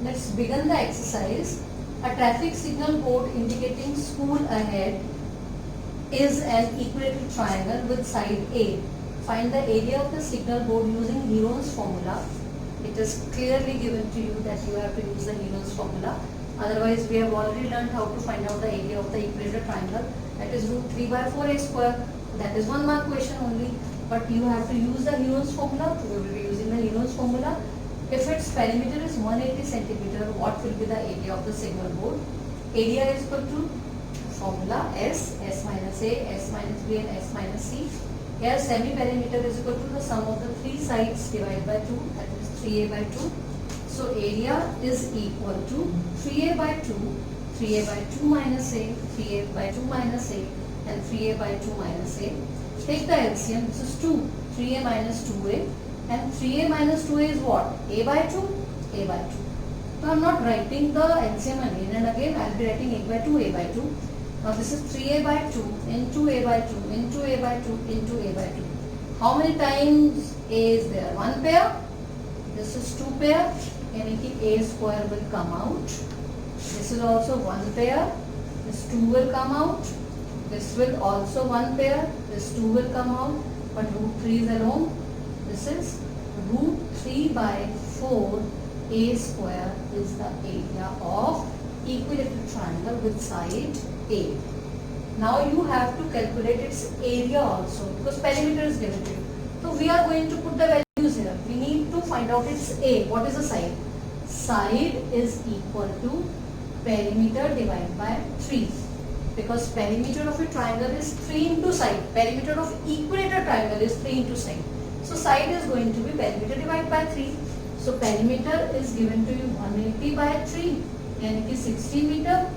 Let's begin the exercise. A traffic signal board indicating school ahead is an equilateral triangle with side A. Find the area of the signal board using Heron's formula. It is clearly given to you that you have to use the Heron's formula. Otherwise, we have already learned how to find out the area of the equilateral triangle. That is root 3 by 4a square. That is 1 mark question only. But you have to use the Heron's formula. We will be using the Heron's formula. If its perimeter is 180 centimeter, what will be the area of the signal board? Area is equal to formula S minus A, S minus B and S minus C. Here semi-perimeter is equal to the sum of the three sides divided by 2, that is 3A by 2. So area is equal to 3A by 2, 3A by 2 minus A, 3A by 2 minus A and 3A by 2 minus A. Take the LCM, this is 2, 3A minus 2A and 3A minus 2A is what? A by 2, A by 2. So I am not writing the LCM again and again, I will be writing A by 2, A by 2. Now this is 3A by 2 into A by 2 into A by 2 into A by 2. How many times A is there? 1 pair. This is 2 pair. And A square will come out. This is also 1 pair. This 2 will come out. This will also 1 pair. This 2 will come out. But root 3 is alone. This is root 3 by 4 A square is the area of equilateral triangle with side A. Now you have to calculate its area also because perimeter is given to you. So we are going to put the values here. We need to find out its A. What is the side? Side is equal to perimeter divided by 3. Because perimeter of a triangle is 3 into side. Perimeter of equilateral triangle is 3 into side. So side is going to be perimeter divided by 3. So perimeter is given to you 180 by 3. And it is 60 meter.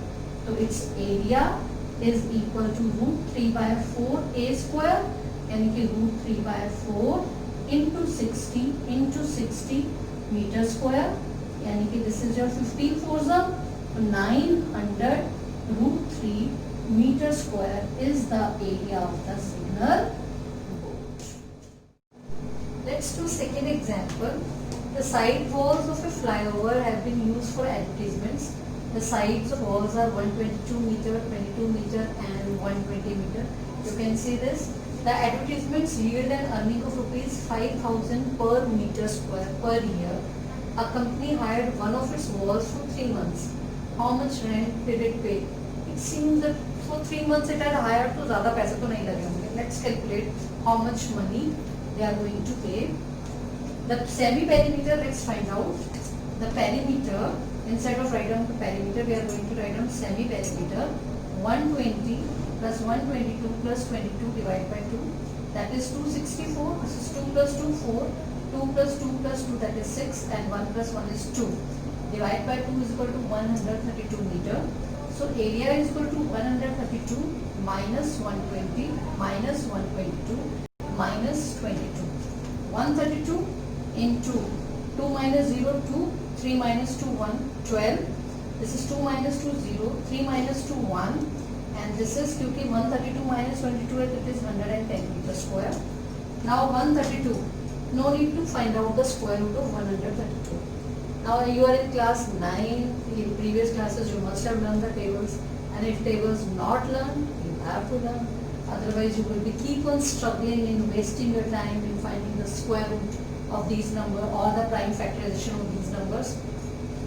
So its area is equal to root 3 by 4 A square. And it is root 3 by 4 into 60 meter square. And this is your 15 fours up. 900 root 3 meter square is the area of the signal board. Let's do second example. The side walls of a flyover have been used for advertisements. The sides of walls are 122 meter, 22 meter and 120 meter. You can see this. The advertisements yield an earning of rupees 5,000 per meter square per year. A company hired one of its walls for 3 months. How much rent did it pay? It seems that for 3 months it had hired, तो ज़्यादा पैसे तो नहीं लगे होंगे. Let's calculate how much money they are going to pay. The semi-perimeter, let's find out. The perimeter, instead of writing down the perimeter, we are going to write down semi-perimeter. 120 plus 122 plus 22 divided by 2. That is 264. This is 2 plus 2, 4. 2 plus 2 plus 2, that is 6. And 1 plus 1 is 2. Divide by 2 is equal to 132 meter. So area is equal to 132 minus 120 minus 122 minus 22. 132 into 2 minus 0, 2, 3 minus 2, 1, 12. This is 2 minus 2, 0, 3 minus 2, 1. And this is क्योंकि 132 minus 22 है, it is 110 meter square. Now 132. No need to find out the square root of 132. Now you are in class 9. In previous classes you must have learned the tables. And if tables not learned, you have to learn. Otherwise you will be keep on struggling in wasting your time in finding the square root of these numbers or the prime factorization of these numbers.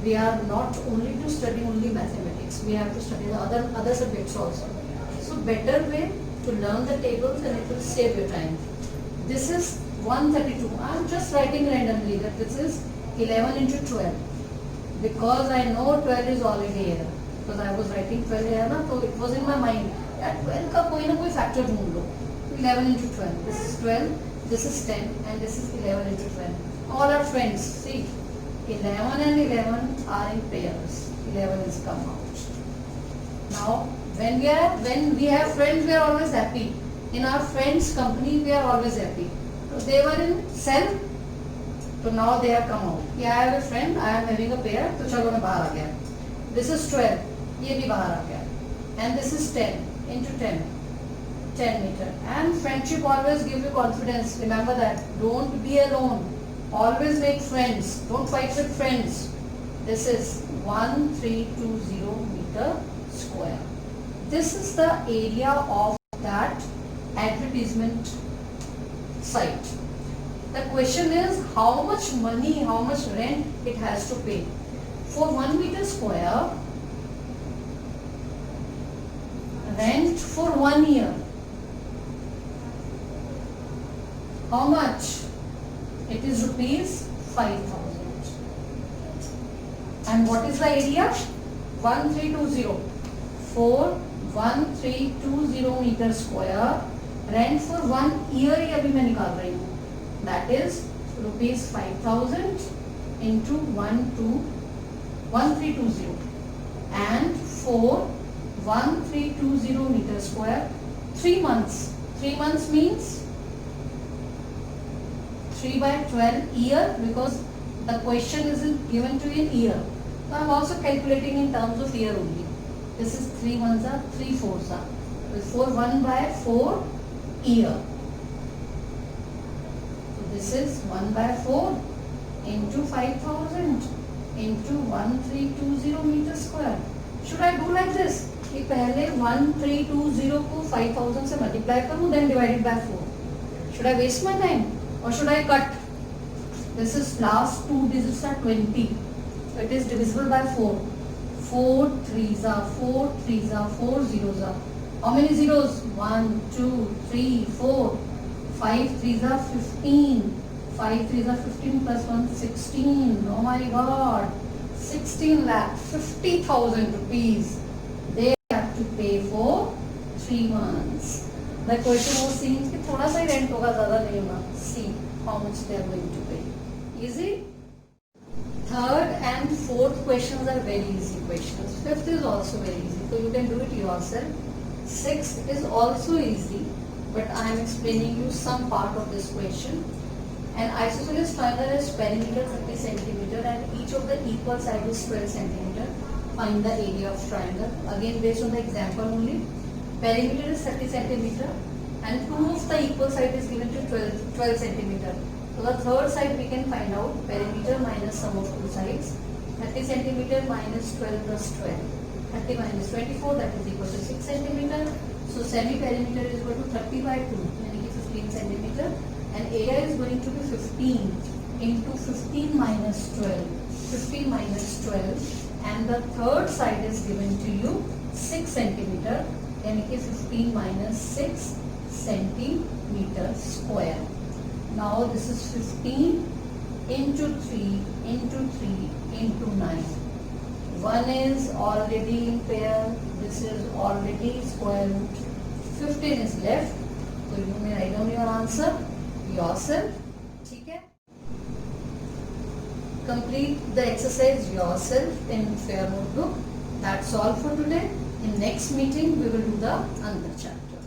We are not only to study only mathematics, we have to study the other subjects also. So better way to learn the tables and it will save your time. This is 132. I am just writing randomly that this is 11 into 12 because I know 12 is already here. Because I was writing 12 here na, so it was in my mind. At 12 का कोई ना कोई factor ढूंढ लो. 11 into 12. This is 12. This is 10 and this is 11 into 12. All are friends. See, 11 and 11 are in pairs. 11 is come out. Now, when we have friends, we are always happy. In our friends' company, we are always happy. So they were in cell. So now they have come out. Yeah, I have a friend. I am having a pair. तो चलो मैं बाहर आ गया. This is 12. ये भी बाहर आ गया. And this is 10 into 10. 10 meter. And friendship always give you confidence. Remember that. Don't be alone. Always make friends. Don't fight with friends. This is 1320 meter square. This is the area of that advertisement site. The question is how much money, how much rent it has to pay. For 1 meter square, rent for 1 year. How much? It is rupees 5,000. And what is the area? 1320. For 1320 meter square, rent for 1 year ही अभी मैं निकाल रही हूँ. That is rupees 5,000 into 1320. And for 1320 meter square, 3 months. 3 months means 3 by 12 year, because the question is given to you in year. So I am also calculating in terms of year only. This is 3 ones are 3 fours are. For 1 by 4 year. So this is 1 by 4 into 5,000 into 1320 meter square. Should I do like this? कि पहले 1320 को 5,000 से multiply करूँ, then divided by 4. Should I waste my time or should I cut? This is last 2 digits are 20. So it is divisible by 4. 4 3s are 4 3s are 4 zeros are. How many zeros? 1 2 3 4. 5 3s are 15. 5 3s are 15 plus 1 16. Oh my God! 16 lakh 50,000 rupees. They have to pay for 3 months. The question was seems कि थोड़ा सा ही rent होगा, ज़्यादा नहीं होगा. See how much they are going to pay. Easy. Third and fourth questions are very easy questions. Fifth is also very easy, so you can do it yourself. Sixth is also easy, but I am explaining you some part of this question. An isosceles triangle has perimeter 30 centimeter and each of the equal side is 12 centimeter. Find the area of triangle. Again, based on the example only. Perimeter is 30 centimeter and two of the equal side is given to 12 centimeter. So the third side we can find out perimeter minus sum of two sides. 30 centimeter minus 12 plus 12. 30 minus 24, that is equal to 6 centimeter. So semi-perimeter is equal to 30 by 2, यानी कि 15 centimeter. And area is going to be 15 into 15 minus 12. 15 minus 12. And the third side is given to you 6 centimeter. यानी कि 15 minus 6 centimeter square. Now this is 15 into 3 into 3 into 9. 1 is already in pair. This is already square root. 15 is left. So you may write down your answer yourself. ठीक है? Complete the exercise yourself in fair notebook. That's all for today. In next meeting we will do the other chapter.